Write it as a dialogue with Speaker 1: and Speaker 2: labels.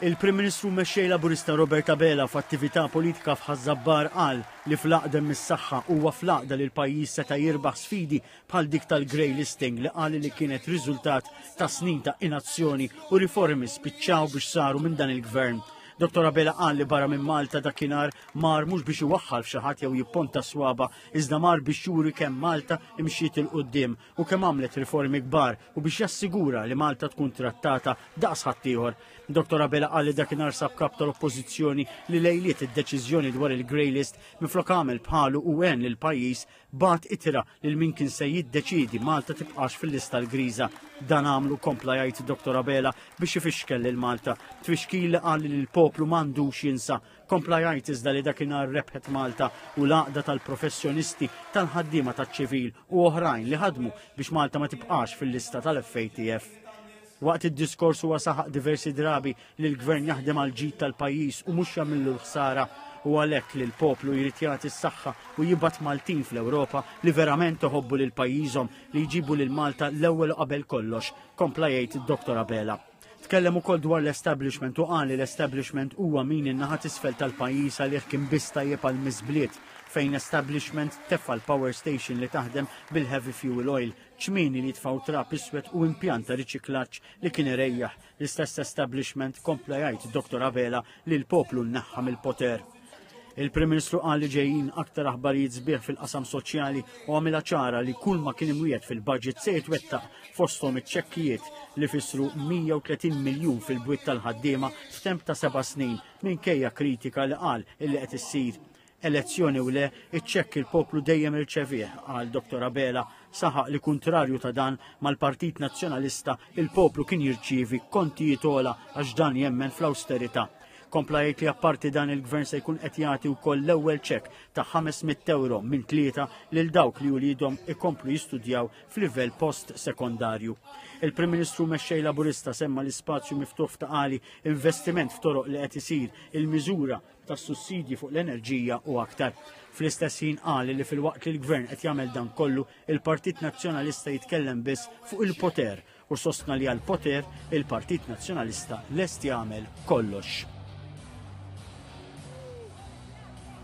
Speaker 1: Il-Prim Ministru mexxej Laburista Robert Abela f'attività politika f'Ħażabbar qal li fl-aqdem mis-saħħa huwa fl-aqda li l-pajjiż seta' jirbaħ sfidi bħal dik tal-grey listing li qal li kienet riżultat ta' snin ta' inazzjoni u riformi spiċċaw biex saru minn dan il-gvern. Dr. Abela qal li barra minn Malta dakinhar mar mhux biex iwaħħal f'xi ħadd jew jipponta swaba, iżda mar biex juri kemm Malta imxiet il quddiem u kemm għamlet riformi kbar u biex jassigura li Malta tkun trattata daqs ħaddieħor. Dr. Abela qal li dakinhar sab kap tal-Oppożizzjoni li lejliet id-deċiżjoni dwar il-Grey List minflok għamel bħalu u għen lil pajjiż bat itira lil min kien se jiddeċiedi Malta tibqax fil-lista l-griża. Dan għamlu kompla jgħid Dr. Abela biex ifixkel lil Malta. Tfixkil li qal li l-poplu m'għandux jinsa. Kompla jgħid iżda li dakinhar rebħet Malta u l-għaqda tal-professjonisti tal-ħaddiema taċ-ċivil u oħrajn li ħadmu biex Malta ma tibqax fil-lista tal-FATF. Waqt id-diskors huwa saħaq diversi drabi li l-gvern jaħdem għal ġid tal-pajjiż u mhux jagħmillu l-ħsara u għalhekk li l-poplu jrid jagħti s-saħħa u jibgħat Maltin fl-Ewropa li verament iħobbu lil pajjiżhom li jġibu lil Malta l-ewwel qabel kollox, kompla jgħid id-Dr. Abela. Tkellem ukoll dwar l-establishment u qal li l-establishment huwa min in-naħa t'isfel tal-pajjiż għalih kien biss tajjeb għal miżbliet fejn establishment teffa l-power station li taħdem bil-heavy fuel oil, ċmini li tfaw trap iswed u impjanta riċiklaġġ li kien irejjaħ. L-istess establishment kompla jgħid Dr. Abela li l-poplu nneħħa mill-poter. Il-Prim Ministru qal li ġejjin aktar aħbarijiet sbieħ fil-qasam soċjali u għamilha ċara li kull ma kien imwiegħed fil-budget se jitwettaq fosthom iċ-ċekkijiet li fissru 130 miljun fil-bwiet tal-ħaddiema f'temp ta' 7 snin minkejja kritika li qal illi qed issir. Elezzjoni u le, iċċekk il-poplu dejjem irċevih, għal Dr. Abela, saħaq li kuntrarju ta' dan mal-Partit Nazzjonalista il-poplu kien jirċievi kontijiet ola għax dan jemmen fl-austerità. Kompla jgħid li apparti dan il-gvern se jkun qed jagħti wkoll l-ewwel ċekk ta' 500 euro minn tlieta lil dawk li wliedhom ikomplu jistudjaw f'livell post-sekondarju. Il-Prim Ministru mexxej Laburista semma l-ispazju miftuħ ta' qali investiment f'toroq li qed isir il-miżura tas sussidji fuq l-enerġija u aktar. Fl-istess ħin qal li filwaqt li l-gvern qed jagħmel dan kollu, il-Partit Nazzjonalista jitkellem biss fuq il-poter u sostna li għall poter il-Partit Nazzjonalista lest jagħmel kollox.